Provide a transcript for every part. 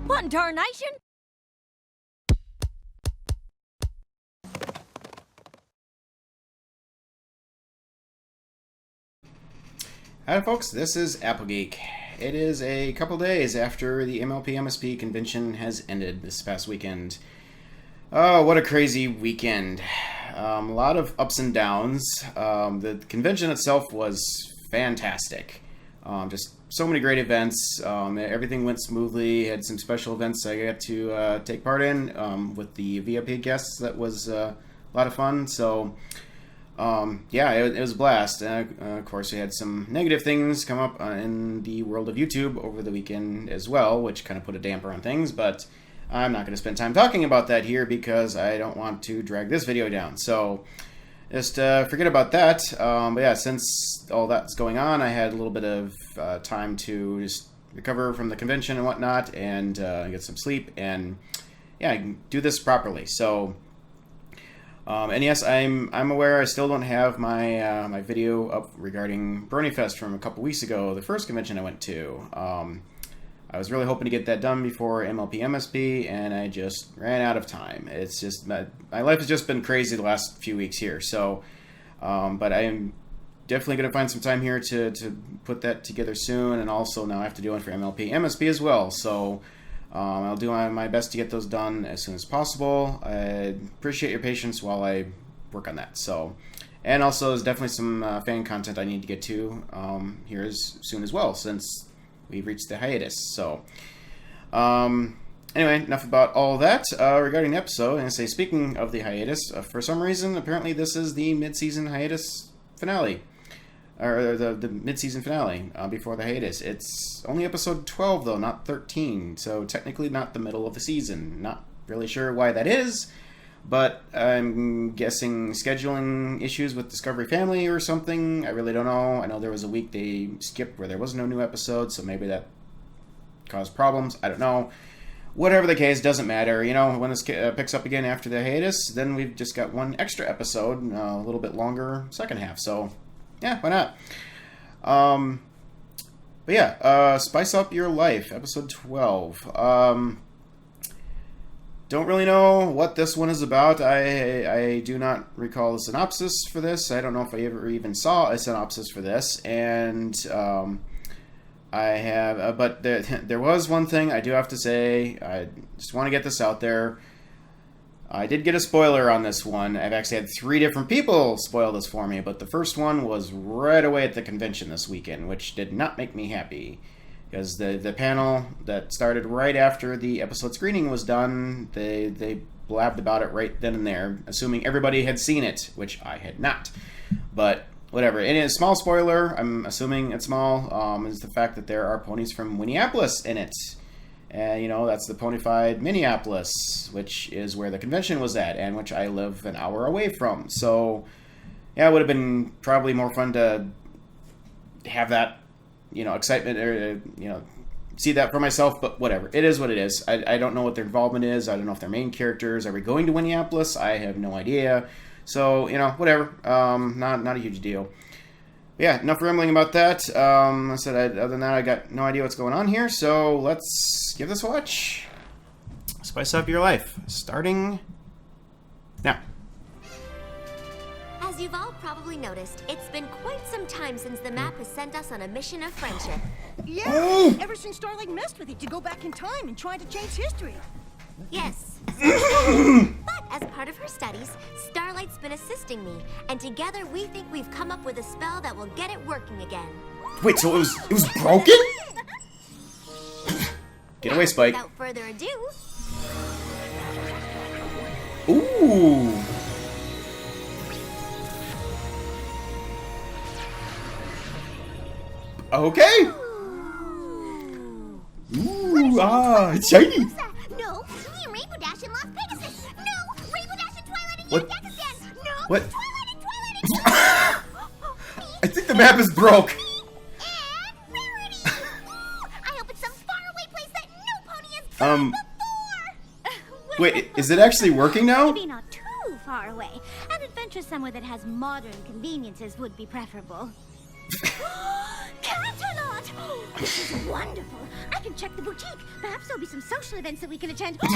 What in tarnation? Hi folks, this is Applegeek. It is a couple days after the MLP MSP convention has ended this past weekend. Oh, what a crazy weekend. A lot of ups and downs. The convention itself was fantastic. Just so many great events. Everything went smoothly. Had some special events I got to take part in with the VIP guests. That was a lot of fun. So yeah, it was a blast. Of course, we had some negative things come up in the world of YouTube over the weekend as well, which kind of put a damper on things, but I'm not going to spend time talking about that here because I don't want to drag this video down. So just forget about that. But yeah, since all that's going on, I had a little bit of time to just recover from the convention and whatnot and get some sleep and yeah, I can do this properly. So and yes, I'm aware I still don't have my my video up regarding Brony Fest from a couple weeks ago, the first convention I went to. I was really hoping to get that done before MLP MSP, and I just ran out of time. It's just my life has just been crazy the last few weeks here. So, but I am definitely going to find some time here to put that together soon, and also now I have to do one for MLP MSP as well. So. I'll do my best to get those done as soon as possible. I appreciate your patience while I work on that. So, and also there's definitely some fan content I need to get to here as soon as well, since we've reached the hiatus. So, anyway, enough about all that. Regarding the episode, and say speaking of the hiatus, for some reason, apparently this is the mid-season hiatus finale. Or the mid-season finale before the hiatus. It's only episode 12, though, not 13. So technically not the middle of the season. Not really sure why that is, but I'm guessing scheduling issues with Discovery Family or something. I really don't know. I know there was a week they skipped where there was no new episode, so maybe that caused problems. I don't know. Whatever the case, doesn't matter. You know, when this picks up again after the hiatus, then we've just got one extra episode, a little bit longer second half, so... yeah, why not? But yeah, Spice Up Your Life, episode 12. Don't really know what this one is about. I do not recall a synopsis for this. I don't know if I ever even saw a synopsis for this. And I have, but there was one thing I do have to say. I just want to get this out there. I did get a spoiler on this one. I've actually had 3 different people spoil this for me, but the first one was right away at the convention this weekend, which did not make me happy. Because the panel that started right after the episode screening was done, they blabbed about it right then and there, assuming everybody had seen it, which I had not. But whatever. And a small spoiler, I'm assuming it's small, is the fact that there are ponies from Winnie Apples in it. And, you know, that's the ponified Minneapolis, which is where the convention was at, and which I live an hour away from. So, yeah, it would have been probably more fun to have that, you know, excitement, or, you know, see that for myself, but whatever. It is what it is. I don't know what their involvement is. I don't know if they're main characters. Are we going to Minneapolis? I have no idea. So, you know, whatever. Not a huge deal. Yeah, enough rambling about that. I said, other than that, I got no idea what's going on here, so let's give this a watch. Spice Up Your Life, starting now. As you've all probably noticed, it's been quite some time since the map has sent us on a mission of friendship. Yeah, ever since Starlight messed with it to go back in time and try to change history. Yes. But as part of her studies, Starlight's been assisting me, and together we think we've come up with a spell that will get it working again. Wait, so it was broken? Get away, Spike. Without further ado... Ooh. Okay. Ooh, it's shiny. No, me and Rainbow Dash in Las Pegasus. No, Rainbow Dash and Twilight and What? Yakistan. No, What? Twilight and Twilight and I think the map is broke. And Verity. I hope it's some faraway place that no pony has gone before. Wait, is it actually working now? Maybe not too far away. An adventure somewhere that has modern conveniences would be preferable. Canterlot! This is wonderful. I can check the boutique. Perhaps there'll be some social events that we can attend. Well,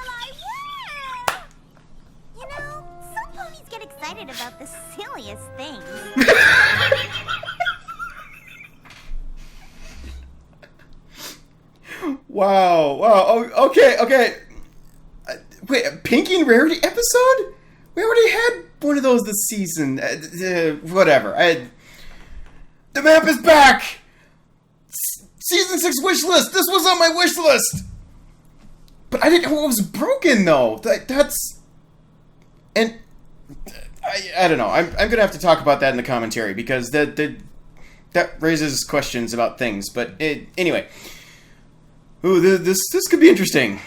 I will. You know, some ponies get excited about the silliest things. Wow. Oh, okay. Wait, a Pinky and Rarity episode? We already had one of those this season. Whatever. The map is back! Season 6 wish list! This was on my wish list! But I didn't know what was broken, though. That's... And... I don't know. I'm gonna have to talk about that in the commentary, because that raises questions about things. But anyway... Ooh, this could be interesting.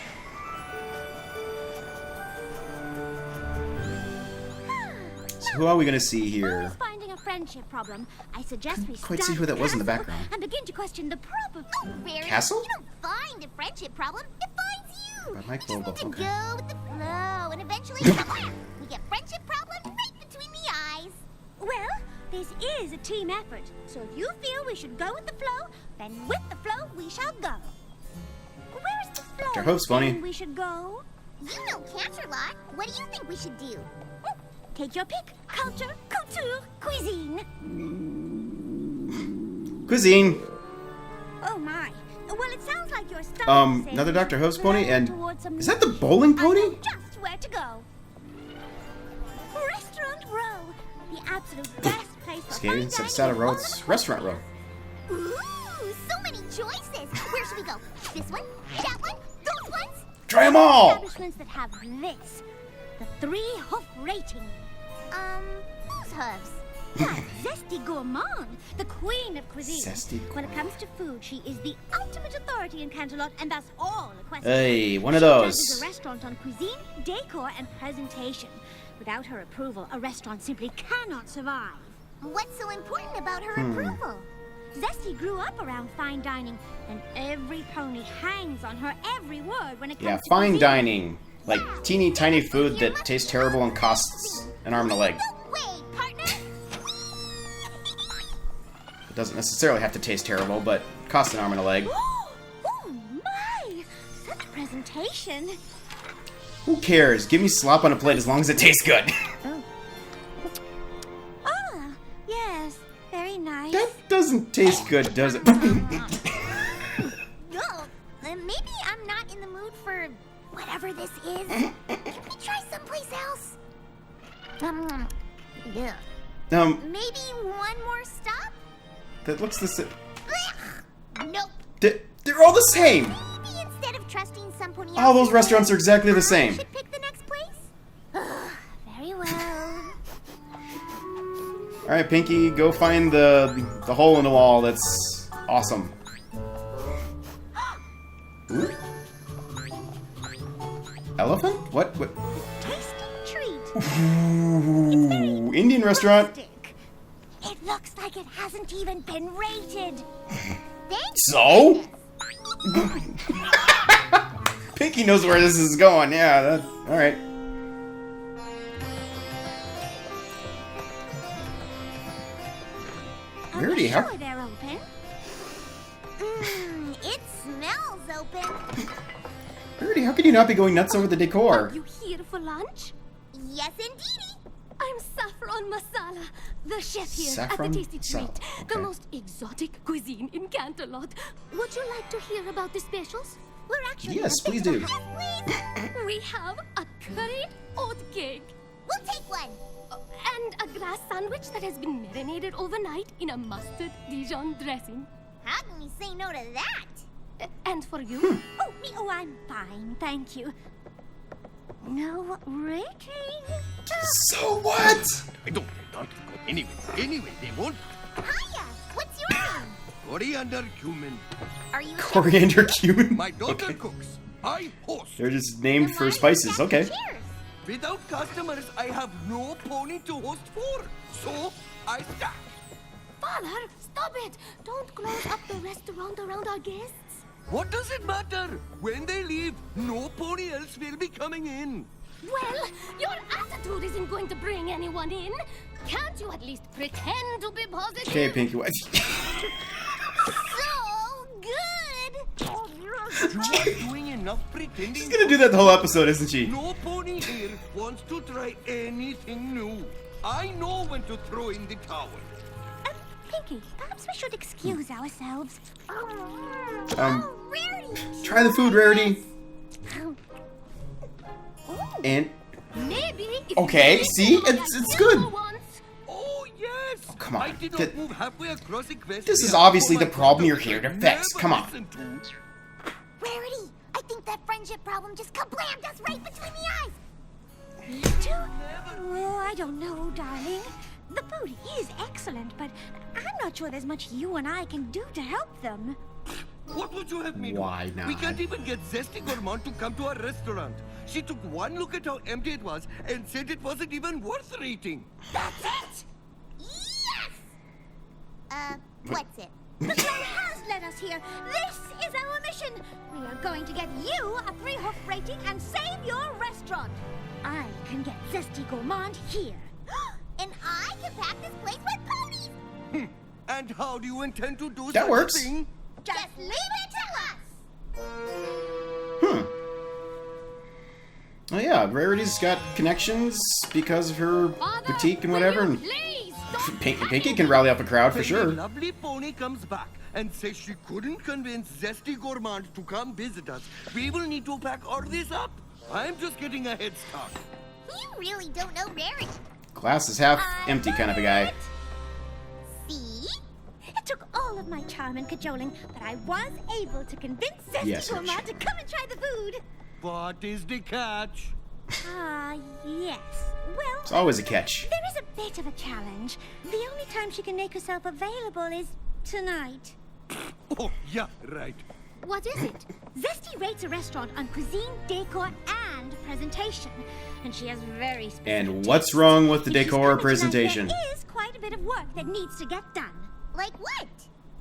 So who are we gonna see here? Always finding a friendship problem. I suggest we Quite start see who that was in the Castle background. and begin to question the proper. Oh, Verity, Castle? You don't find a friendship problem, it finds you. By Mike You just Vogel, need to okay. go with the flow, and eventually, we get friendship problem right between the eyes. Well, this is a team effort. So if you feel we should go with the flow, then with the flow we shall go. Where is the flow? Dr. Hope's funny. We should go. You know Canterlot. What do you think we should do? Take your pick. Culture, couture, cuisine. Cuisine. Oh my. Well, it sounds like you're starting to say Another Dr. Hope's pony, flow and towards some is that the bowling I pony? know just where to go. Restaurant Row, the absolute best place for Skating fine instead of dining Saddle in Row, all it's of Restaurant Row. Ooh, so many choices. Where should we go? This one? That one? Those ones? Try them all! Establishments that have this, the 3-hoof rating. Whose hooves? Why, Zesty Gourmand, the queen of cuisine. Zesty When it comes to food, she is the ultimate authority in Canterlot, and thus all equestrian. Hey, one of She those. judges a restaurant on cuisine, decor, and presentation. Without her approval, a restaurant simply cannot survive. What's so important about her approval? Zesty grew up around fine dining, and every pony hangs on her every word when it comes Yeah, to fine cuisine. dining. Like teeny tiny food that tastes terrible and costs an arm and a leg. No way, partner! It doesn't necessarily have to taste terrible, but costs an arm and a leg. Oh my! Such presentation. Who cares? Give me slop on a plate as long as it tastes good. Ah, yes, very nice. That doesn't taste good, does it? No, maybe I'm not in the mood for whatever this is. Can we try someplace else? Yeah. Maybe one more stop? That looks the same. Nope. They're all the same. Maybe instead of trusting some pony All those else's restaurants are ways, exactly the I same. should pick the next place? Very well. All right, Pinky, go find the hole in the wall. That's awesome. Ooh. Elephant? What? Tasty treat. Ooh, Indian restaurant. Rustic. It looks like it hasn't even been rated. Thanks. So? Pinky knows where this is going. Yeah, that's all right. Verity, how? Sure, they're open. It smells open. Verity, how can you not be going nuts over the decor? You here for lunch? Yes, indeedy. I'm Saffron Masala, the chef here Saffron at the Tasty Treat, Masala, the okay. most exotic cuisine in Canterlot. Would you like to hear about the specials? We're actually Yes, gonna please fix do. one. Yes, please. We have a curried oat cake We'll take one. and a grass sandwich that has been marinated overnight in a mustard Dijon dressing. How can we say no to that? And for you, Oh, me? Oh, I'm fine, thank you. No rating. So what? I don't go anyway. Anyway, they won't. Hiya. What's your name? Coriander cumin. Are you? a Coriander cumin? My daughter cooks. I host. They're just named for spices. Okay. Cheers. Without customers, I have no pony to host for. So I stack. Father, stop it! Don't close up the restaurant around our guests. What does it matter? When they leave, no pony else will be coming in. Well, your attitude isn't going to bring anyone in. Can't you at least pretend to be positive? Okay, Pinky. What? So good! You are doing enough pretending. She's gonna do that the whole episode, isn't she? No pony here wants to try anything new. I know when to throw in the towel. Pinky, perhaps we should excuse ourselves. Rarity! Try the food, Rarity. And Maybe if okay, you see, did it's that good. yellow once. Oh, yes! Oh, come on. I did not Th- move halfway across Equestria. This is obviously Oh, the my problem God, you're here to fix. never Come on. listened to. Rarity, I think that friendship problem just kablammed us right between the eyes. You two? Oh, I don't know, darling. The food is excellent, but I'm not sure there's much you and I can do to help them. What would you have me do? Why not? We can't even get Zesty Gourmand to come to our restaurant. She took one look at how empty it was and said it wasn't even worth eating. That's it! Yes! What's it? The flow has led us here. This is our mission. We are going to get you a 3-hoof rating and save your restaurant. I can get Zesty Gourmand here. And I can pack this place with ponies! And how do you intend to do That such works. a thing? Just leave it to us! Oh yeah, Rarity's got connections because of her Father, boutique and will whatever, you and please stop Pinky can rally up a crowd for When sure. the lovely pony comes back and says she couldn't convince Zesty Gourmand to come visit us, we will need to pack all this up. I'm just getting a head start. You really don't know Rarity. Glass is half empty kind of a guy. See? It took all of my charm and cajoling, but I was able to convince Zesty Yes, Gourmand to come and try the food. What is the catch? Ah, yes. Well, It's always a catch. there is a bit of a challenge. The only time she can make herself available is tonight. Oh, yeah, right. What is it? Zesty rates a restaurant on cuisine, decor, and presentation. And she has very specific And what's tastes. wrong with the If she's decor or coming tonight, presentation? There is quite a bit of work that needs to get done. Like what?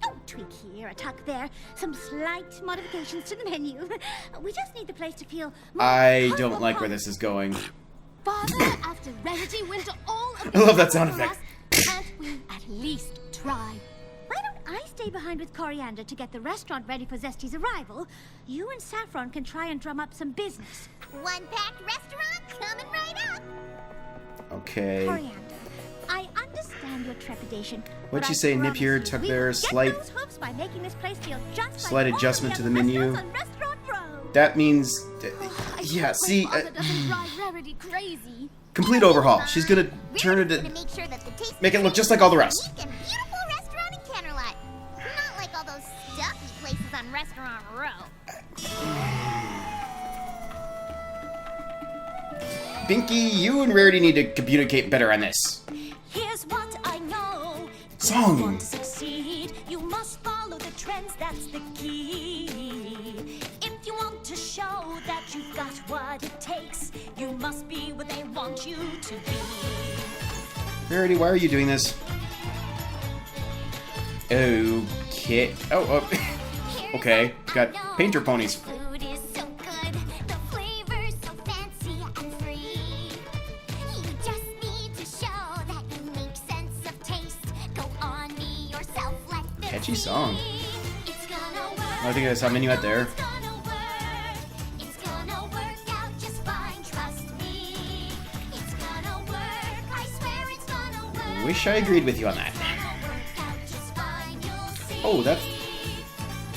Oh, tweak here, a tuck there, some slight modifications to the menu. We just need the place to feel more I don't like where this is going. Father, after Verity went to all of I love that the sound for effect. us, can't we at least try? Why don't I stay behind with Coriander to get the restaurant ready for Zesty's arrival? You and Saffron can try and drum up some business. One packed restaurant coming right up. Okay. Coriander, I understand your trepidation. What'd but you I say, nip promise here, you tuck we there, will get slight- those hoofs by making this place feel just slight like all adjustment the to the other menu. restaurants on Restaurant Row. That means, I yeah. hope See, my father doesn't drive Verity crazy. complete overhaul. She's gonna turn it, We're gonna make sure that the taste make it look just like all the rest. unique and beautiful restaurant in Canterlot. Not like all those stuffy places on Restaurant Row. Pinky, you and Rarity need to communicate better on this. Here's what I know. Song. If you want to succeed, you must follow the trends, that's the key. If you want to show that you've got what it takes, you must be what they want you to be. Rarity, why are you doing this? Okay. Oh. Okay. Got painter ponies. Food is so good, the flavor's so fancy and free. You just need to show that you make sense of taste. Go on, be yourself, let them Catchy song. see. It's gonna work. I think I saw Minuet there. It's gonna work. It's gonna work out just fine, trust me. It's gonna work, I swear it's gonna work. Wish I agreed with you on that. It's gonna work out just fine, you'll see. Oh, that's...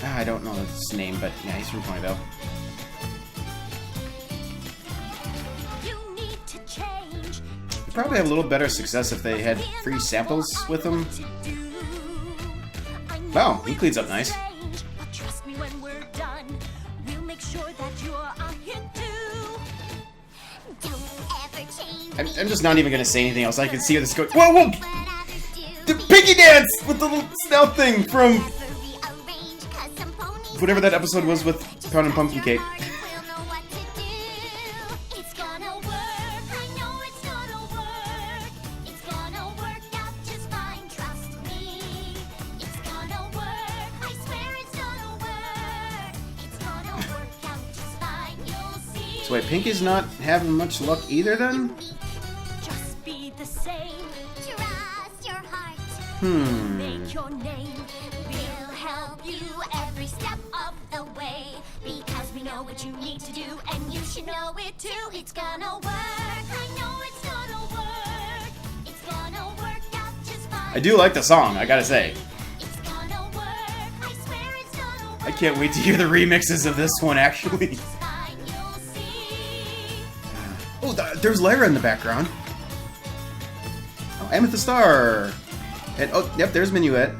I don't know his name, but yeah, he's from Ponyville. You need to change. They'd probably have a little better success if they had free samples with them. Wow, he cleans up nice. But trust me when we're done, we'll make sure that you're a hit too. Don't ever change. I'm just not even gonna say anything else. I can see this go. Whoa, whoa! What others do. The piggy dance with the little snout thing from Never rearrange, 'cause some ponies whatever that episode was with Pound and Pumpkin Cake. We'll know what to do. It's gonna work. I know it's gonna work. It's gonna work out just fine. Trust me. It's gonna work. I swear it's gonna work. It's gonna work out just fine. You'll see. So wait, Pinky's not having much luck either then? Just be the same. Make your name. We'll help you every step of the way. Because we know what you need to do, and you should know it too. It's gonna work. I know it's gonna work. It's gonna work out just fine. I do like the song, I gotta say. It's gonna work. I swear it's gonna work. I can't wait to hear the remixes of this one, actually. Just fine, you'll see. Oh, there's Lara in the background. Oh, Amethyst Star. And, oh, yep, there's Minuet.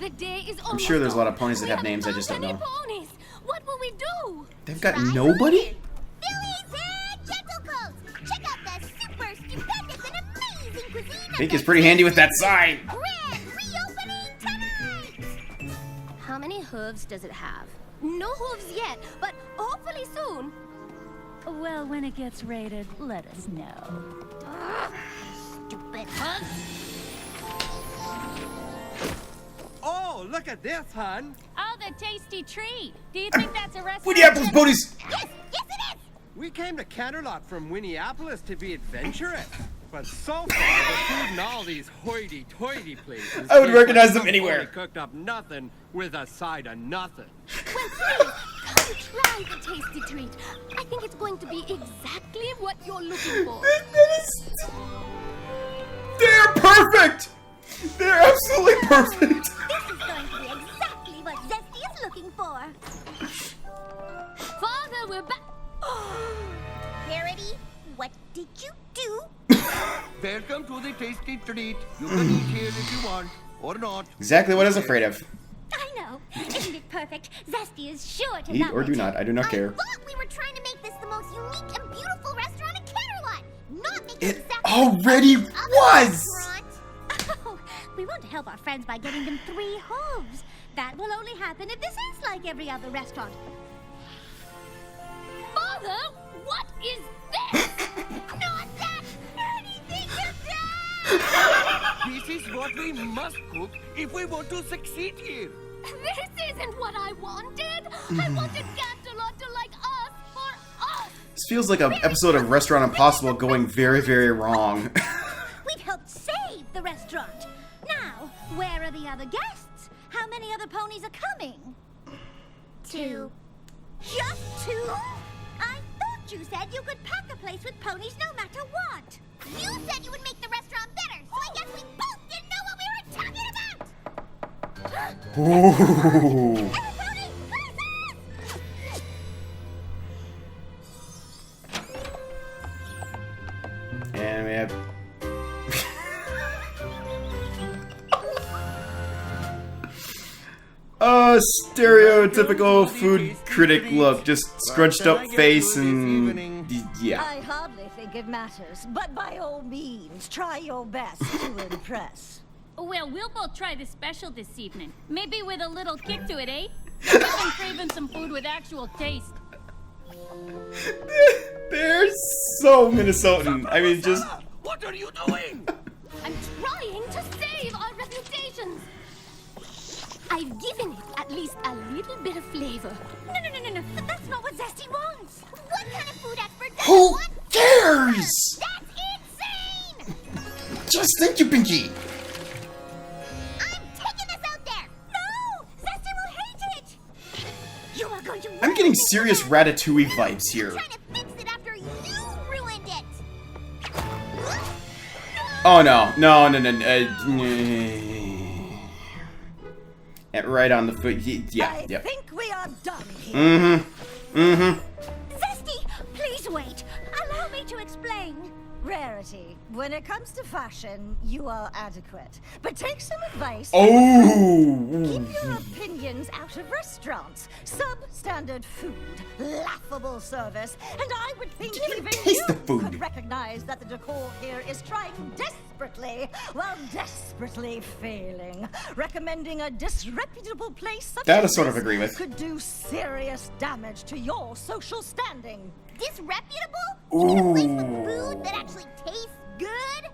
The day is I'm sure there's a lot of ponies that have names I just don't know. Ponies. What will we do? They've got nobody? Billy's here, Gentlecoats. Check out the super stupendous and amazing cuisine. I think it's pretty handy with that sign. Grand reopening tonight. How many hooves does it have? No hooves yet, but hopefully soon. Well, when it gets rated, let us know. Stupid hooves. Oh, look at this, hon. Oh, the tasty treat. Do you think that's a restaurant? Winnie Apples ponies! Yes, yes it is. We came to Canterlot from Winnie Apples to be adventurous. But so far, the food in all these hoity-toity places... I would tastes recognize like them anywhere. somebody cooked up nothing with a side of nothing. Well, please, come try the tasty treat. I think it's going to be exactly what you're looking for. They're perfect! They're absolutely perfect! This is going to be exactly what Zesty is looking for. Father, we're back. Verity, what did you do? Welcome to the tasty treat. You can eat here if you want, or not. Exactly what I was afraid of. I know. Isn't it perfect? Zesty is sure to Eat love or it. do not, I do not care. I thought we were trying to make this the most unique and beautiful restaurant in Canterlot. Not make It exactly already like any other was! restaurant. Oh, we want to help our friends by getting them 3 hooves. That will only happen if this is like every other restaurant. Father, what is this? Not that anything to This is what we must cook if we want to succeed here. This isn't what I wanted. I wanted Canterlot to like us for us. This feels like an episode of Restaurant Impossible going very, very wrong. We've helped save the restaurant. Now, where are the other guests? How many other ponies are coming? 2. Just 2? I thought you said you could pack a place with ponies no matter what. You said you would make the restaurant better, so I guess we both didn't know what we were talking about. Ooh. Everybody, And we have... stereotypical food critic look. Just scrunched up face and... yeah. I hardly think it matters, but by all means, try your best to impress. Well, we'll both try the special this evening. Maybe with a little kick to it, eh? I've been craving some food with actual taste. They're so Minnesotan. I mean, just... What are you doing? I'm trying to save our reputations. I've given it at least a little bit of flavor. No. That's not what Zesty wants. What kind of food expert does Who want? cares? That's insane! Just thank you, Pinky. I'm taking this out there! No! Zesty will hate it! You are going to I'm getting serious Ratatouille vibes here. trying to fix it after you ruined it! Oh no. Right on the foot. Yeah, I yep. think we are done here. Zesty, please wait. Allow me to explain. Rarity, when it comes to fashion, you are adequate. But take some advice. Oh! Keep your opinions out of restaurants. Substandard food, laughable service, and I would think Didn't even even taste you the food. could recognize that the decor here is trying desperately, well, desperately failing. Recommending a disreputable place such That I as sort of this agree with. could do serious damage to your social standing. Disreputable? You mean a place with food that actually tastes good?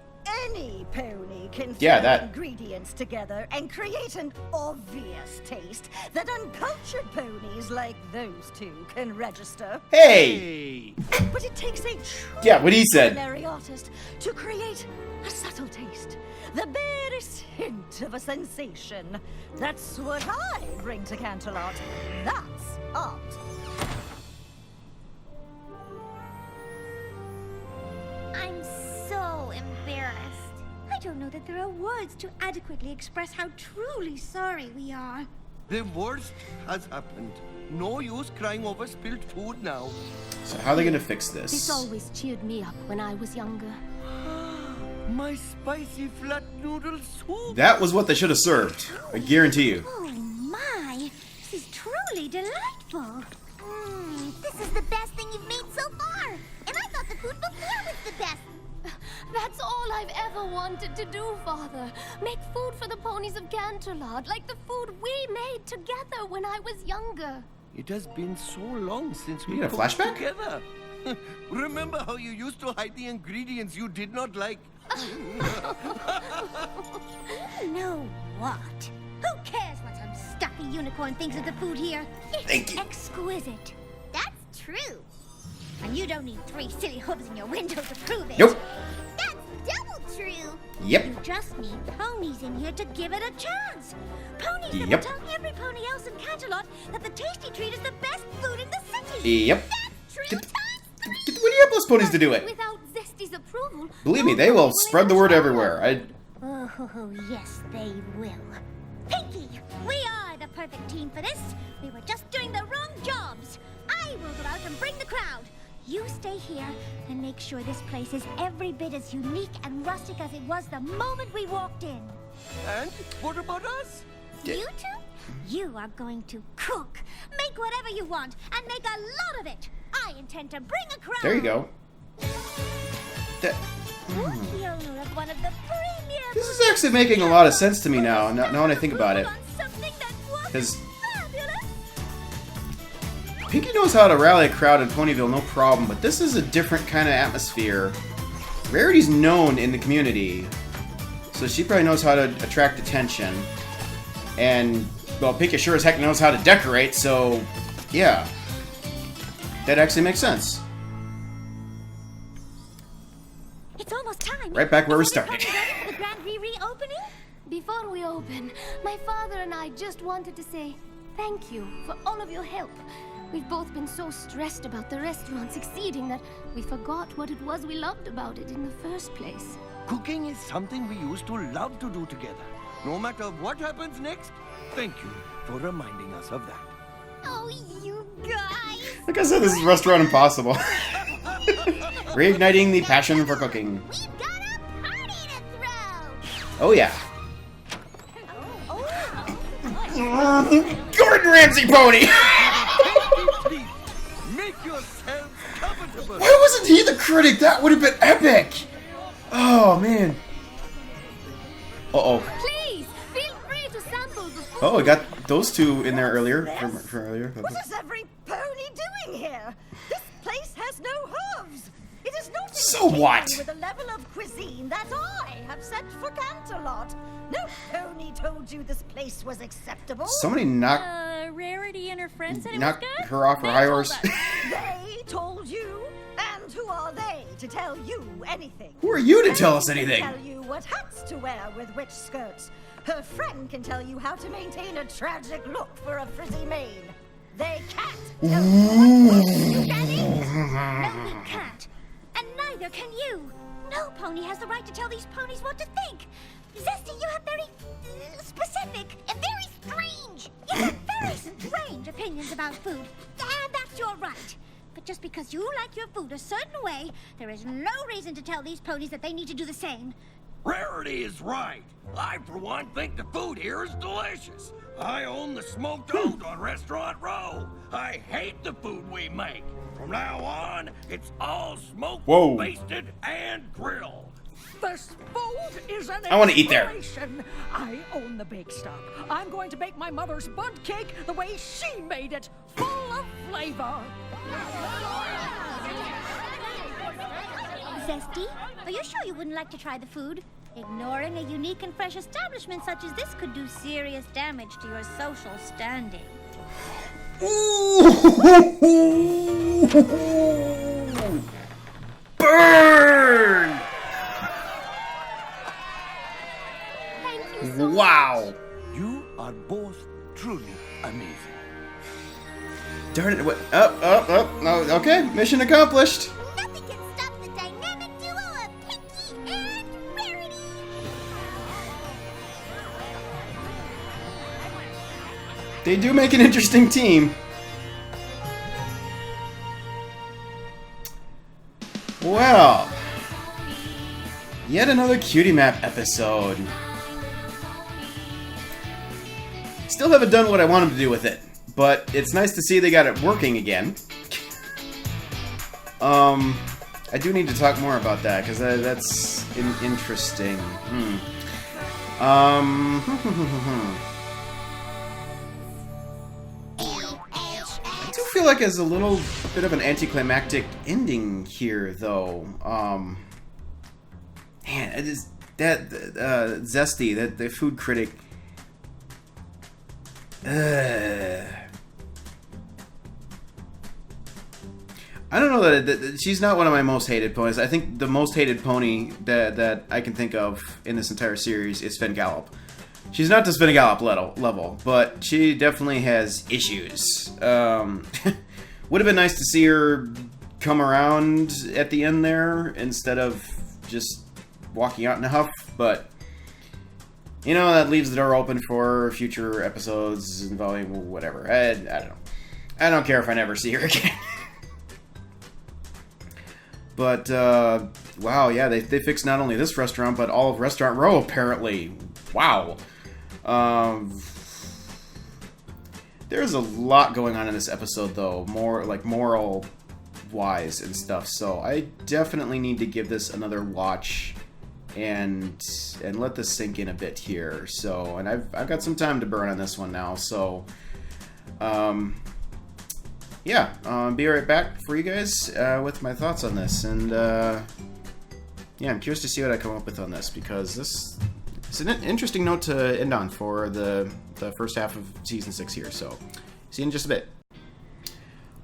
Any pony can Yeah, throw that. ingredients together and create an obvious taste that uncultured ponies like those two can register. Hey! But it takes a true Yeah, what he said. culinary artist to create a subtle taste, the barest hint of a sensation. That's what I bring to Canterlot. That's art. I'm so embarrassed. I don't know that there are words to adequately express how truly sorry we are. The worst has happened. No use crying over spilled food now. So how are they gonna fix This this? always cheered me up when I was younger. My spicy flat noodle soup. That was what they should have served. I guarantee you. Oh my, this is truly delightful. This is the best thing you've made so far. And I thought the food before was the best. That's all I've ever wanted to do, Father. Make food for the ponies of Canterlot, like the food we made together when I was younger. It has been so long since we You got a cooked flashback? together. Remember how you used to hide the ingredients you did not like? No, what? Who cares what some stuffy unicorn thinks of the food here? It's Thank you. exquisite. That's true. And you don't need 3 silly hooves in your window to prove it. Nope. That's double true. Yep. You just need ponies in here to give it a chance. Ponies that Yep. will tell every pony else in Canterlot that the Tasty Treat is the best food in the city. Yep. That's true Get- times Get the Winnie Apples ponies to do it. Without Zesty's approval, Believe me, no they one will spread the word ever everywhere. Oh, yes, they will. Pinky, we are the perfect team for this. We were just doing the wrong jobs. I will go out and bring the crowd. You stay here and make sure this place is every bit as unique and rustic as it was the moment we walked in. And what about us? You two? You are going to cook. Make whatever you want and make a lot of it. I intend to bring a crowd. There you go. That, Who's the owner of one of the premier this is actually making a lot of sense to me now when I think about it. on something that was 'Cause fabulous. Pinky knows how to rally a crowd in Ponyville, no problem, but this is a different kind of atmosphere. Rarity's known in the community, so she probably knows how to attract attention. And, well, Pinky sure as heck knows how to decorate, so, yeah. That actually makes sense. It's almost time. Right back where we Is everybody started. ready for the grand re-opening? Before we open, my father and I just wanted to say thank you for all of your help. We've both been so stressed about the restaurant succeeding that we forgot what it was we loved about it in the first place. Cooking is something we used to love to do together. No matter what happens next, thank you for reminding us of that. Oh, you guys. Like I said, this is Restaurant Impossible. Reigniting the passion for cooking. We've got a party to throw. Oh, yeah. Oh. Gordon Ramsay pony! Please, make yourselves comfortable. Why wasn't he the critic? That would have been epic! Oh, man. Uh-oh. Please, feel free to sample the food. Oh, I got those two in there earlier. From earlier. What is every pony doing here? This place has no hooves. It is not in So keeping what? with the level of cuisine that I have set for Canterlot. No pony told you this place was acceptable. Somebody knocked Rarity and her friends said it was knocked good? her off her They high told horse. us. They told you? And who are they to tell you anything? Who are you to tell us They anything? can tell you what hats to wear with which skirts. Her friend can tell you how to maintain a tragic look for a frizzy mane. They can't tell you what books you can eat. No, we can't. And neither can you. No pony has the right to tell these ponies what to think. Zesty, you have very specific and very strange. You have very strange opinions about food. And that's your right. But just because you like your food a certain way, there is no reason to tell these ponies that they need to do the same. Rarity is right. I, for one, think the food here is delicious. I own the smoked oat on Restaurant Row. I hate the food we make. From now on, it's all smoked, Whoa. basted, and grilled. This food is an I wanna eat there. inspiration. I own the bake stop. I'm going to bake my mother's bunt cake the way she made it, full of flavor. Zesty, Are you sure you wouldn't like to try the food? Ignoring a unique and fresh establishment such as this could do serious damage to your social standing. Burn! Thank you so Wow. You are both truly amazing. Darn it. What? Up. Oh, okay. Mission accomplished. Nothing can stop the dynamic duo of Pinky and Verity. They do make an interesting team. Well, yet another Cutie Map episode. Still haven't done what I wanted to do with it, but it's nice to see they got it working again. I do need to talk more about that, because that's interesting. I do feel like there's a little bit of an anticlimactic ending here, though. Man, it is that Zesty, that the food critic. I don't know that she's not one of my most hated ponies. I think the most hated pony that I can think of in this entire series is Finn Gallop. She's not to Finn Gallop level, but she definitely has issues. Would have been nice to see her come around at the end there instead of just walking out in a huff, but you know, that leaves the door open for future episodes involving whatever. I don't know. I don't care if I never see her again. But, wow, yeah, they fixed not only this restaurant, but all of Restaurant Row, apparently. Wow. There's a lot going on in this episode, though. More, like, moral-wise and stuff. So I definitely need to give this another watch and let this sink in a bit here. So, and I've got some time to burn on this one now, so... yeah, be right back for you guys with my thoughts on this, and yeah, I'm curious to see what I come up with on this, because this is an interesting note to end on for the first half of Season 6 here, so see you in just a bit.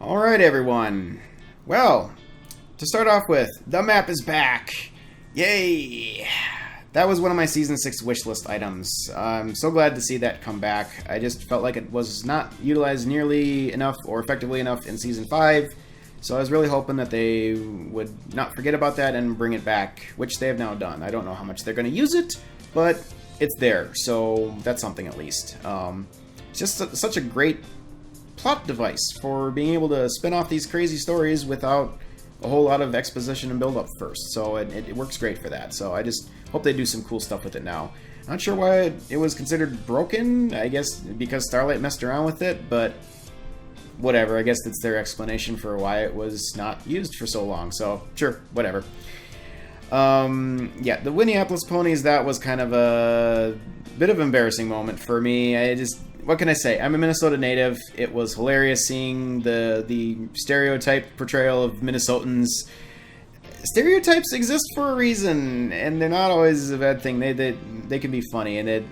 Alright everyone, well, to start off with, the map is back! Yay! That was one of my Season 6 wishlist items. I'm so glad to see that come back. I just felt like it was not utilized nearly enough or effectively enough in Season 5, so I was really hoping that they would not forget about that and bring it back, which they have now done. I don't know how much they're going to use it, but it's there, so that's something at least. It's just such a great plot device for being able to spin off these crazy stories without a whole lot of exposition and build-up first, so it works great for that. So I just hope they do some cool stuff with it now. Not sure why it was considered broken, I guess because Starlight messed around with it, but whatever, I guess that's their explanation for why it was not used for so long, so sure, whatever. Yeah, the Winnie Apples ponies, that was kind of a bit of an embarrassing moment for me. What can I say? I'm a Minnesota native. It was hilarious seeing the stereotype portrayal of Minnesotans. Stereotypes exist for a reason, and they're not always a bad thing. They can be funny, and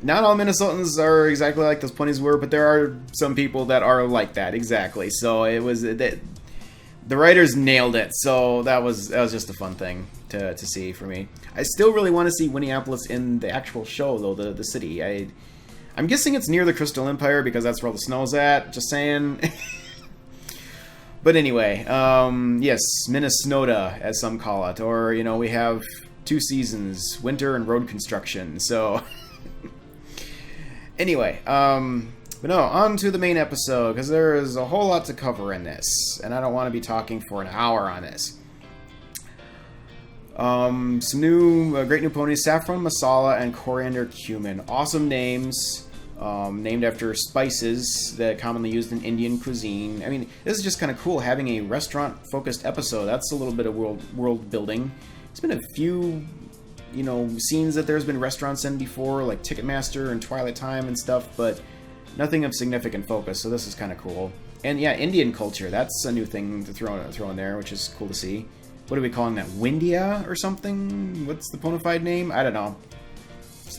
not all Minnesotans are exactly like those ponies were, but there are some people that are like that, exactly. So it was the writers nailed it. So that was just a fun thing to see for me. I still really want to see Winnie Apples in the actual show, though, the city. I'm guessing it's near the Crystal Empire because that's where all the snow's at. Just saying. But anyway, yes, Minnesota, as some call it. Or, you know, we have 2 seasons, winter and road construction. So, anyway, but no, on to the main episode, because there is a whole lot to cover in this. And I don't want to be talking for an hour on this. Some great new ponies, Saffron, Masala, and Coriander Cumin. Awesome names, named after spices that are commonly used in Indian cuisine. I mean, this is just kind of cool, having a restaurant-focused episode. That's a little bit of world building. It's been a few, you know, scenes that there's been restaurants in before, like Ticketmaster and Twilight Time and stuff, but nothing of significant focus, so this is kind of cool. And yeah, Indian culture, that's a new thing to throw in there, which is cool to see. what are we calling that? Windia or something? What's the bona fide name? I don't know.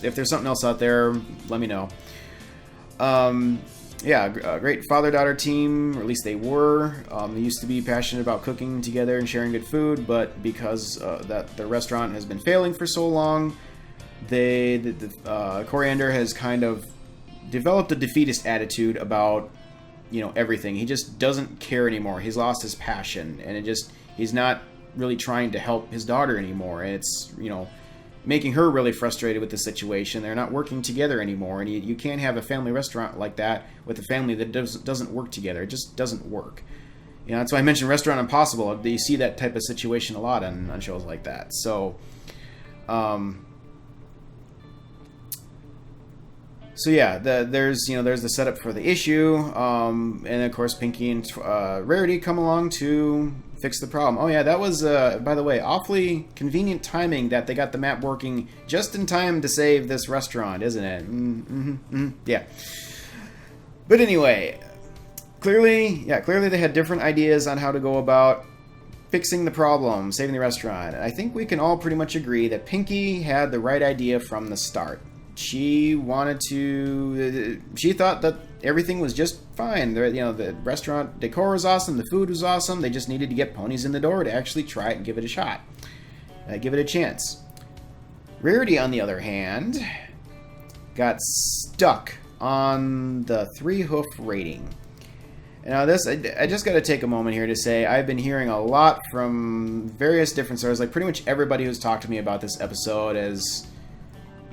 If there's something else out there, let me know. Yeah, a great father-daughter team, or at least they were. They used to be passionate about cooking together and sharing good food, but because that the restaurant has been failing for so long, Coriander has kind of developed a defeatist attitude about, everything. He just doesn't care anymore. He's lost his passion, and he's not really trying to help his daughter anymore. And it's, making her really frustrated with the situation. They're not working together anymore, and you can't have a family restaurant like that with a family that doesn't work together. It just doesn't work. That's why I mentioned Restaurant Impossible. You see that type of situation a lot on shows like that. So, yeah, there's the setup for the issue, and of course Pinky and Rarity come along to fix the problem. Oh yeah, that was, by the way, awfully convenient timing that they got the map working just in time to save this restaurant, isn't it? Yeah. But anyway, clearly they had different ideas on how to go about fixing the problem, saving the restaurant. I think we can all pretty much agree that Pinky had the right idea from the start. She thought that everything was just fine. The restaurant decor was awesome, the food was awesome. They just needed to get ponies in the door to actually try it and give it a shot, give it a chance. Rarity, on the other hand, got stuck on the 3-hoof rating. Now this, I just got to take a moment here to say I've been hearing a lot from various different sources. Like pretty much everybody who's talked to me about this episode has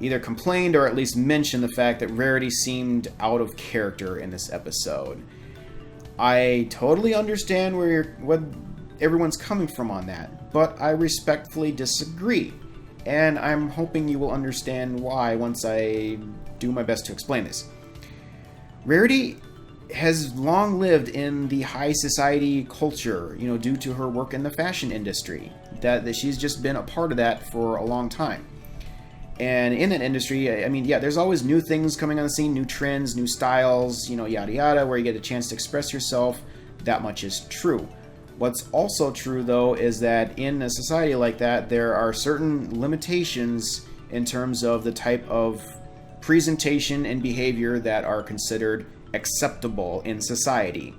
either complained or at least mentioned the fact that Verity seemed out of character in this episode. I totally understand what everyone's coming from on that, but I respectfully disagree. And I'm hoping you will understand why once I do my best to explain this. Verity has long lived in the high society culture, due to her work in the fashion industry. That she's just been a part of that for a long time. And in that industry, there's always new things coming on the scene, new trends, new styles, yada yada, where you get a chance to express yourself. That much is true. What's also true, though, is that in a society like that, there are certain limitations in terms of the type of presentation and behavior that are considered acceptable in society.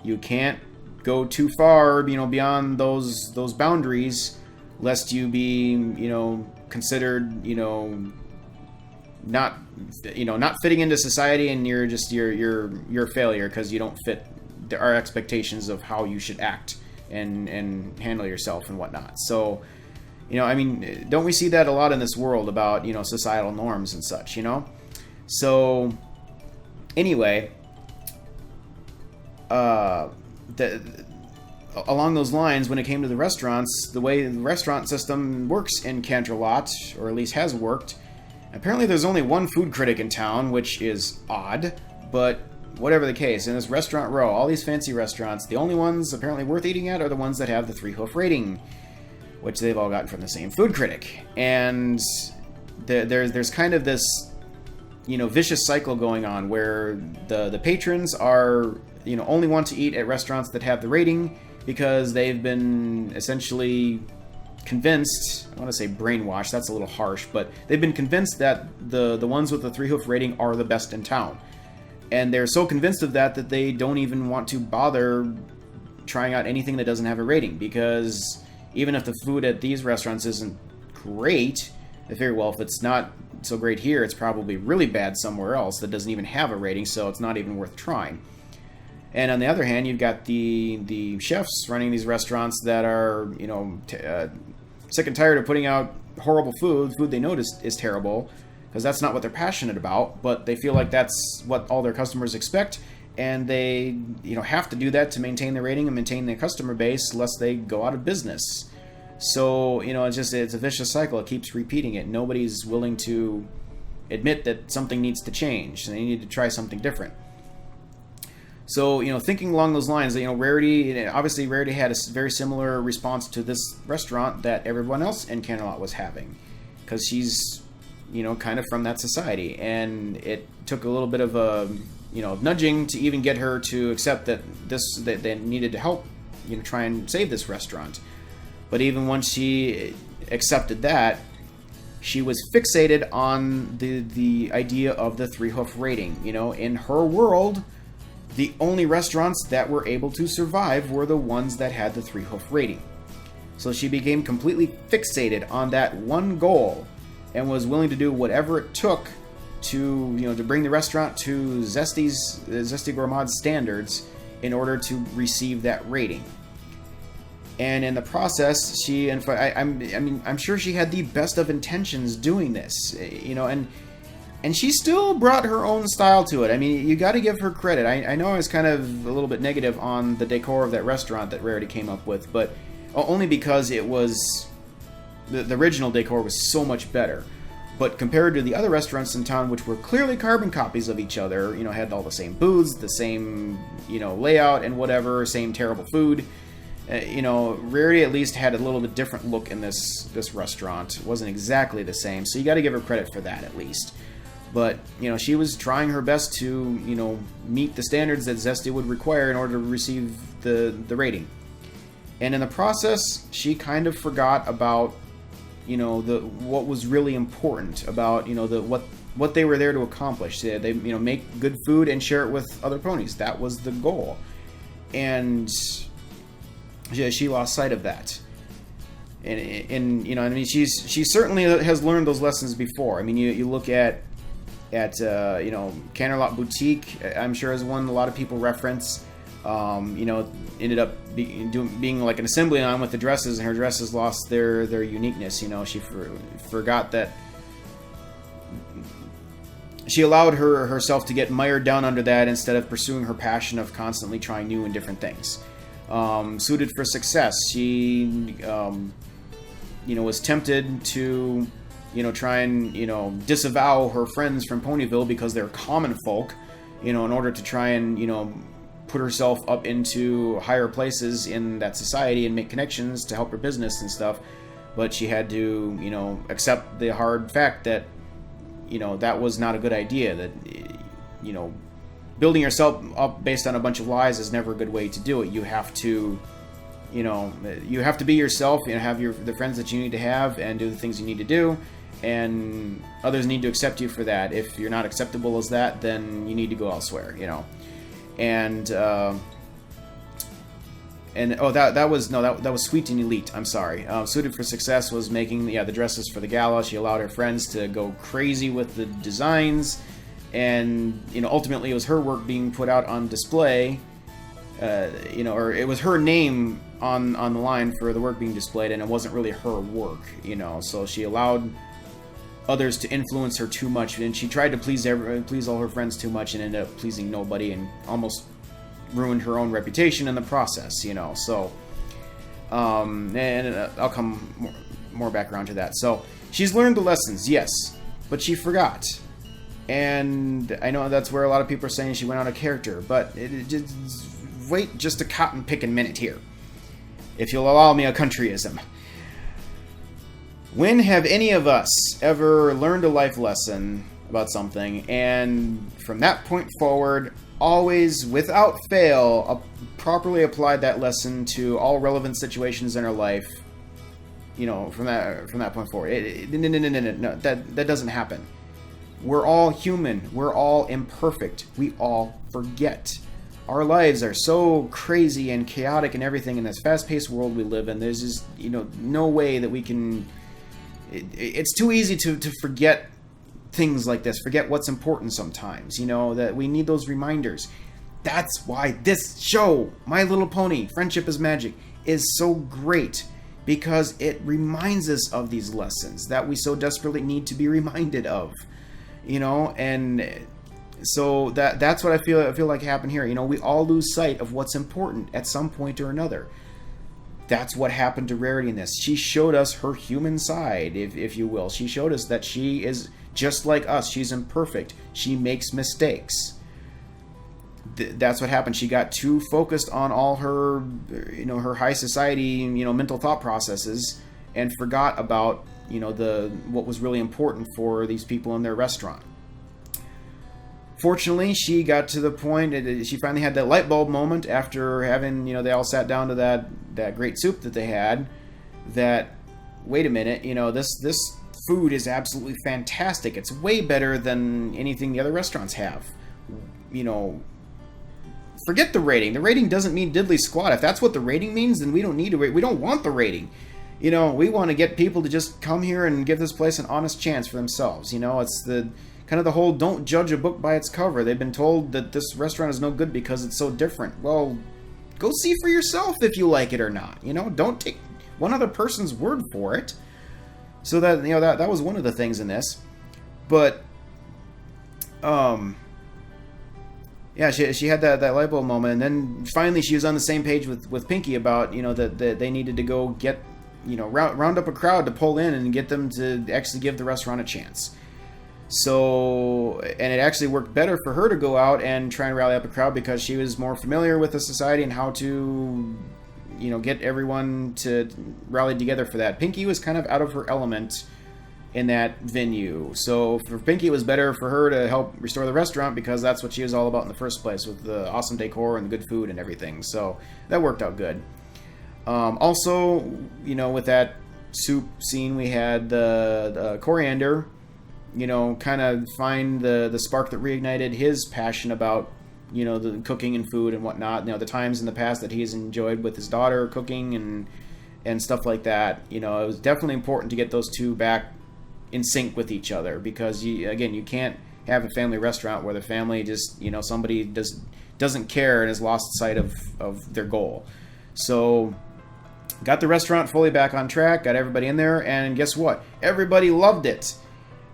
You can't go too far, beyond those boundaries, lest you be, considered, not fitting into society, and you're a failure because you don't fit our expectations of how you should act and handle yourself and whatnot. So, don't we see that a lot in this world about, societal norms and such, So, anyway, along those lines, when it came to the restaurants, the way the restaurant system works in Canterlot, or at least has worked, apparently there's only one food critic in town, which is odd, but whatever the case, in this restaurant row, all these fancy restaurants, the only ones apparently worth eating at are the ones that have the 3-hoof rating, which they've all gotten from the same food critic. And there's kind of this, vicious cycle going on where the patrons are, only want to eat at restaurants that have the rating, because they've been essentially convinced, I want to say brainwashed, that's a little harsh, but they've been convinced that the ones with the 3-hoof rating are the best in town. And they're so convinced of that they don't even want to bother trying out anything that doesn't have a rating, because even if the food at these restaurants isn't great, they figure, well, if it's not so great here, it's probably really bad somewhere else that doesn't even have a rating, so it's not even worth trying. And on the other hand, you've got the chefs running these restaurants that are, sick and tired of putting out horrible food they know is terrible, because that's not what they're passionate about, but they feel like that's what all their customers expect, and they, have to do that to maintain the rating and maintain their customer base, lest they go out of business. So, it's a vicious cycle. It keeps repeating it. Nobody's willing to admit that something needs to change. They need to try something different. So, thinking along those lines, Rarity had a very similar response to this restaurant that everyone else in Canterlot was having, because she's, kind of from that society, and it took a little bit of a, nudging to even get her to accept that they needed to help, try and save this restaurant. But even once she accepted that, she was fixated on the idea of the 3-hoof rating. You know, in her world, the only restaurants that were able to survive were the ones that had the 3-hoof rating. So she became completely fixated on that one goal and was willing to do whatever it took to bring the restaurant to Zesty Gourmand's standards in order to receive that rating. And in the process, I'm sure she had the best of intentions doing this, and she still brought her own style to it. I mean, you got to give her credit. I know I was kind of a little bit negative on the decor of that restaurant that Verity came up with, but only because it was the original decor was so much better. But compared to the other restaurants in town, which were clearly carbon copies of each other, had all the same booths, the same layout and whatever, same terrible food. Verity at least had a little bit different look in this restaurant. It wasn't exactly the same, so you got to give her credit for that at least. But she was trying her best to meet the standards that Zesty would require in order to receive the rating. And in the process, she kind of forgot about what was really important about what they were there to accomplish. They make good food and share it with other ponies. That was the goal, and she lost sight of that. And she certainly has learned those lessons before. I mean, you look at Canterlot Boutique. I'm sure is one a lot of people reference. Ended up being like an assembly line with the dresses, and her dresses lost their uniqueness. She forgot that she allowed herself to get mired down under that instead of pursuing her passion of constantly trying new and different things. Suited for success, she was tempted to try and disavow her friends from Ponyville because they're common folk, in order to try and put herself up into higher places in that society and make connections to help her business and stuff. But she had to accept the hard fact that that was not a good idea, that building yourself up based on a bunch of lies is never a good way to do it. You have to be yourself, have the friends that you need to have and do the things you need to do, and others need to accept you for that. If you're not acceptable as that, then you need to go elsewhere, And that was Sweet and Elite. I'm sorry. Suited for Success was making the dresses for the gala. She allowed her friends to go crazy with the designs, and ultimately it was her work being put out on display. Or it was her name on the line for the work being displayed, and it wasn't really her work. So she allowed others to influence her too much, and she tried to please all her friends too much, and ended up pleasing nobody, and almost ruined her own reputation in the process. So and I'll come more back around to that. So she's learned the lessons, yes, but she forgot, and I know that's where a lot of people are saying she went out of character, but wait just a cotton picking minute here, if you'll allow me a countryism. When have any of us ever learned a life lesson about something, and from that point forward, always, without fail, properly applied that lesson to all relevant situations in our life, from that point forward? No, that doesn't happen. We're all human. We're all imperfect. We all forget. Our lives are so crazy and chaotic and everything in this fast-paced world we live in. There's just, no way that we can... It's too easy to forget things like this, forget what's important sometimes, that we need those reminders. That's why this show, My Little Pony, Friendship is Magic, is so great, because it reminds us of these lessons that we so desperately need to be reminded of, and so that's what I feel like happened here. We all lose sight of what's important at some point or another. That's what happened to Verity in this. She showed us her human side, if you will. She showed us that she is just like us. She's imperfect. She makes mistakes. That's what happened. She got too focused on all her, her high society, mental thought processes, and forgot about, what was really important for these people in their restaurant. Fortunately, she got to the point, she finally had that light bulb moment after having, they all sat down to that great soup that they had, that, wait a minute, you know, this food is absolutely fantastic. It's way better than anything the other restaurants have. You know, forget the rating. The rating doesn't mean diddly squat. If that's what the rating means, then we don't need to rate. We don't want the rating. You know, we want to get people to just come here and give this place an honest chance for themselves. You know, it's the kind of the whole don't judge a book by its cover. They've been told that this restaurant is no good because it's so different. Well, go see for yourself if you like it or not. You know, don't take one other person's word for it. So that, you know, that was one of the things in this. But yeah, she had that light bulb moment, and then finally she was on the same page with Pinky about, you know, that they needed to go get, you know, round up a crowd to pull in and get them to actually give the restaurant a chance. So, and it actually worked better for her to go out and try and rally up a crowd because she was more familiar with the society and how to, you know, get everyone to rally together for that. Pinky was kind of out of her element in that venue. So for Pinky, it was better for her to help restore the restaurant because that's what she was all about in the first place, with the awesome decor and the good food and everything. So that worked out good. Also, you know, with that soup scene, we had the coriander, you know, kind of find the spark that reignited his passion about, you know, the cooking and food and whatnot. You know, the times in the past that he's enjoyed with his daughter cooking and stuff like that. You know, it was definitely important to get those two back in sync with each other, because you can't have a family restaurant where the family just, you know, somebody doesn't care and has lost sight of their goal. So got the restaurant fully back on track, got everybody in there, and guess what? Everybody loved it.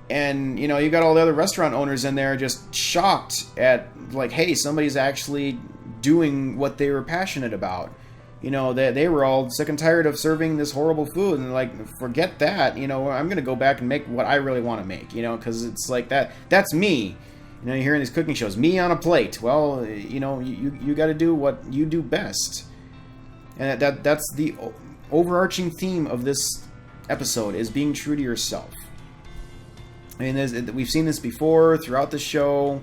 And, you know, you got all the other restaurant owners in there just shocked at, like, hey, somebody's actually doing what they were passionate about. You know, they were all sick and tired of serving this horrible food, and like, forget that. You know, I'm going to go back and make what I really want to make, you know, because it's like that's me. You know, you hear in these cooking shows, me on a plate. Well, you know, you got to do what you do best. And that's the overarching theme of this episode, is being true to yourself. I mean, we've seen this before throughout the show.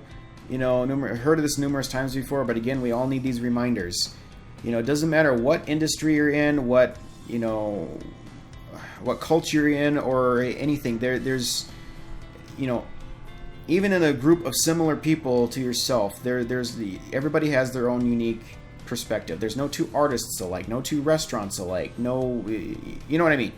You know, heard of this numerous times before, but again, we all need these reminders. You know, it doesn't matter what industry you're in, what culture you're in, or anything. There's, you know, even in a group of similar people to yourself, everybody has their own unique perspective. There's no two artists alike, no two restaurants alike, no, you know what I mean?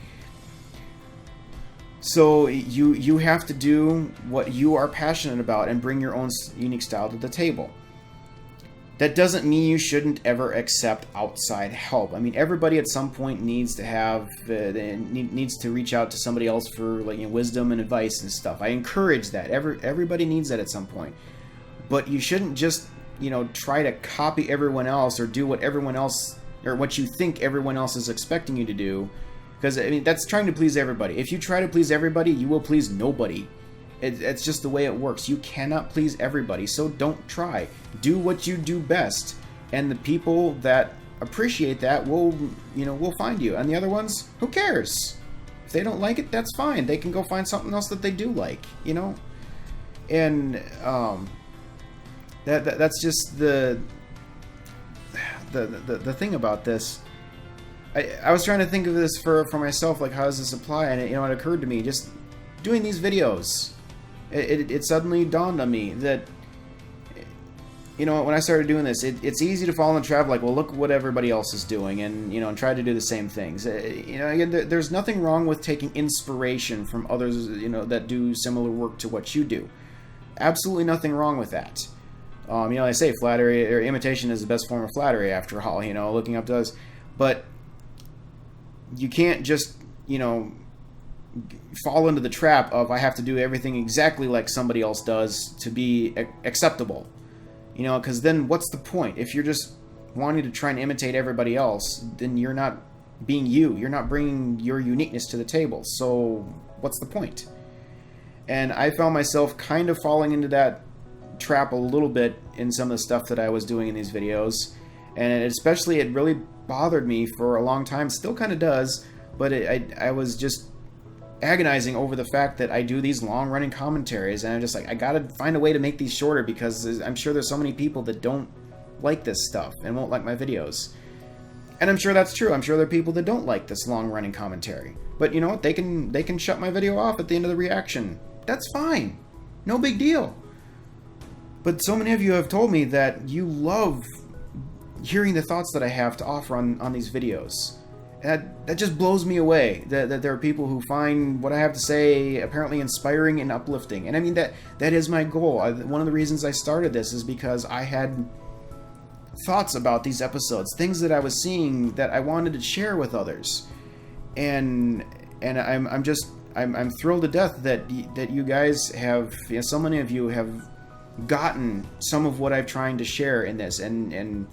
So you have to do what you are passionate about and bring your own unique style to the table. That doesn't mean you shouldn't ever accept outside help. I mean, everybody at some point needs to needs to reach out to somebody else for, like, you know, wisdom and advice and stuff. I encourage that. Everybody needs that at some point. But you shouldn't just, you know, try to copy everyone else or do what everyone else, or what you think everyone else is expecting you to do. Because, I mean, that's trying to please everybody. If you try to please everybody, you will please nobody. It's just the way it works. You cannot please everybody, so don't try. Do what you do best, and the people that appreciate that will find you. And the other ones, who cares? If they don't like it, that's fine. They can go find something else that they do like, you know? And that's just the thing about this. I was trying to think of this for myself, like, how does this apply? And it occurred to me, just doing these videos, it suddenly dawned on me that, you know, when I started doing this, it's easy to fall in the trap, like, well, look what everybody else is doing, and, you know, and try to do the same things. You know, again, there's nothing wrong with taking inspiration from others, you know, that do similar work to what you do. Absolutely nothing wrong with that. You know, I say flattery, or imitation is the best form of flattery, after all, you know, looking up to us. But you can't just, you know, fall into the trap of, I have to do everything exactly like somebody else does to be acceptable. You know, because then what's the point? If you're just wanting to try and imitate everybody else, then you're not being you. You're not bringing your uniqueness to the table. So what's the point? And I found myself kind of falling into that trap a little bit in some of the stuff that I was doing in these videos. And it really bothered me for a long time. Still kind of does, but I was just agonizing over the fact that I do these long-running commentaries, and I'm just like, I gotta find a way to make these shorter, because I'm sure there's so many people that don't like this stuff and won't like my videos. And I'm sure that's true. I'm sure there are people that don't like this long-running commentary. But you know what? They can shut my video off at the end of the reaction. That's fine. No big deal. But so many of you have told me that you love hearing the thoughts that I have to offer on these videos. That just blows me away, that there are people who find what I have to say apparently inspiring and uplifting. And I mean, that is my goal. One of the reasons I started this is because I had thoughts about these episodes, things that I was seeing that I wanted to share with others. And I'm thrilled to death that you guys have, so many of you have gotten some of what I'm trying to share in this and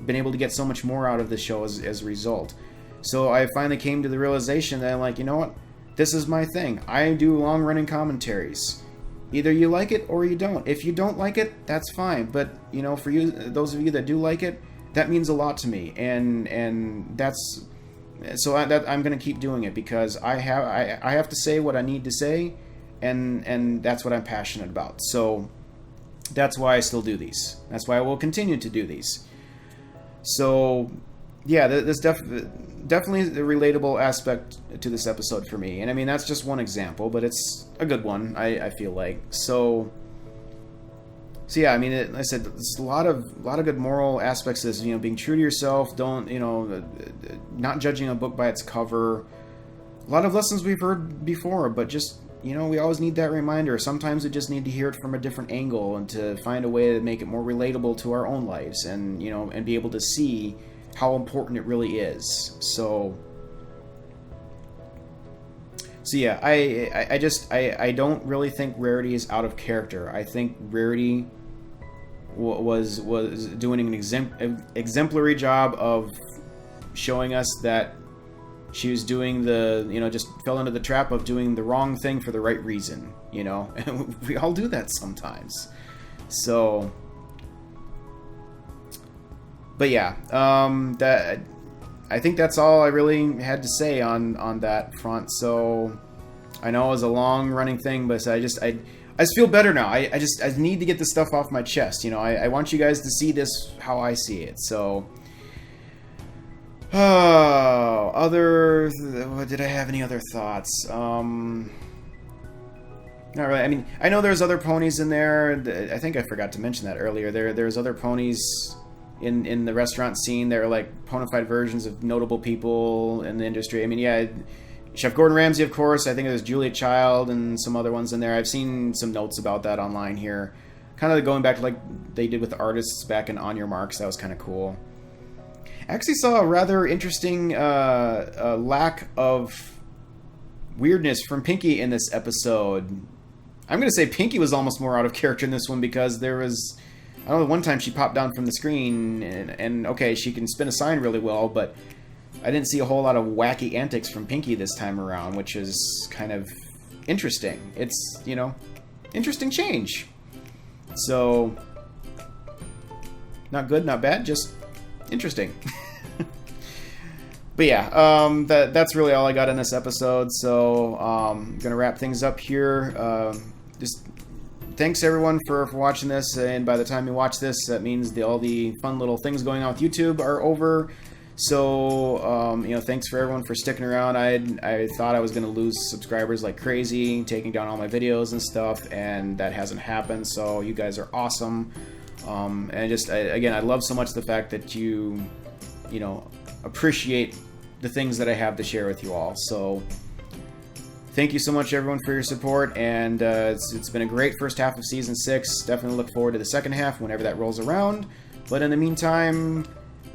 been able to get so much more out of the show as a result. So I finally came to the realization that I'm like, you know what? This is my thing. I do long-running commentaries. Either you like it or you don't. If you don't like it, that's fine. But, you know, for you, those of you that do like it, that means a lot to me. And that's... So I'm going to keep doing it because I have to say what I need to say, and that's what I'm passionate about. So that's why I still do these. That's why I will continue to do these. So, yeah, this definitely a relatable aspect to this episode for me. And I mean, that's just one example, but it's a good one, I feel like. So yeah, I mean, like I said, there's a lot of good moral aspects to this. You know, being true to yourself, not judging a book by its cover. A lot of lessons we've heard before, but just, you know, we always need that reminder. Sometimes we just need to hear it from a different angle and to find a way to make it more relatable to our own lives, and, you know, and be able to see how important it really is. So yeah, I don't really think Rarity is out of character. I think Rarity was doing an exemplary job of showing us that she was doing just fell into the trap of doing the wrong thing for the right reason, you know. And we all do that sometimes. So, but yeah, I think that's all I really had to say on that front. So I know it was a long running thing, but I just feel better now. I need to get this stuff off my chest. You know, I want you guys to see this how I see it. So, did I have any other thoughts? Not really. I mean, I know there's other ponies in there. I think I forgot to mention that earlier. There's other ponies in the restaurant scene. They're like bona fide versions of notable people in the industry. I mean, yeah, Chef Gordon Ramsay, of course. I think there's Julia Child and some other ones in there. I've seen some notes about that online here. Kind of going back to like they did with the artists back in On Your Marks. That was kind of cool. I actually saw a rather interesting lack of weirdness from Pinky in this episode. I'm going to say Pinky was almost more out of character in this one because there was... I don't know, one time she popped down from the screen, and okay, she can spin a sign really well, but I didn't see a whole lot of wacky antics from Pinky this time around, which is kind of interesting. It's, you know, interesting change. So, not good, not bad, just interesting. But yeah, that's really all I got in this episode, so I'm going to wrap things up here. Just... Thanks everyone for watching this, and by the time you watch this, that means all the fun little things going on with YouTube are over. So, you know, thanks for everyone for sticking around. I thought I was going to lose subscribers like crazy, taking down all my videos and stuff, and that hasn't happened, so you guys are awesome. And again, I love so much the fact that you know, appreciate the things that I have to share with you all. So... thank you so much, everyone, for your support, and it's been a great first half of Season 6. Definitely look forward to the second half whenever that rolls around. But in the meantime,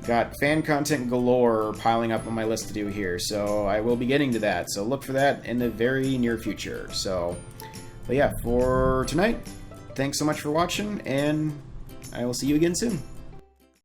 got fan content galore piling up on my list to do here, so I will be getting to that. So look for that in the very near future. So, but yeah, for tonight, thanks so much for watching, and I will see you again soon.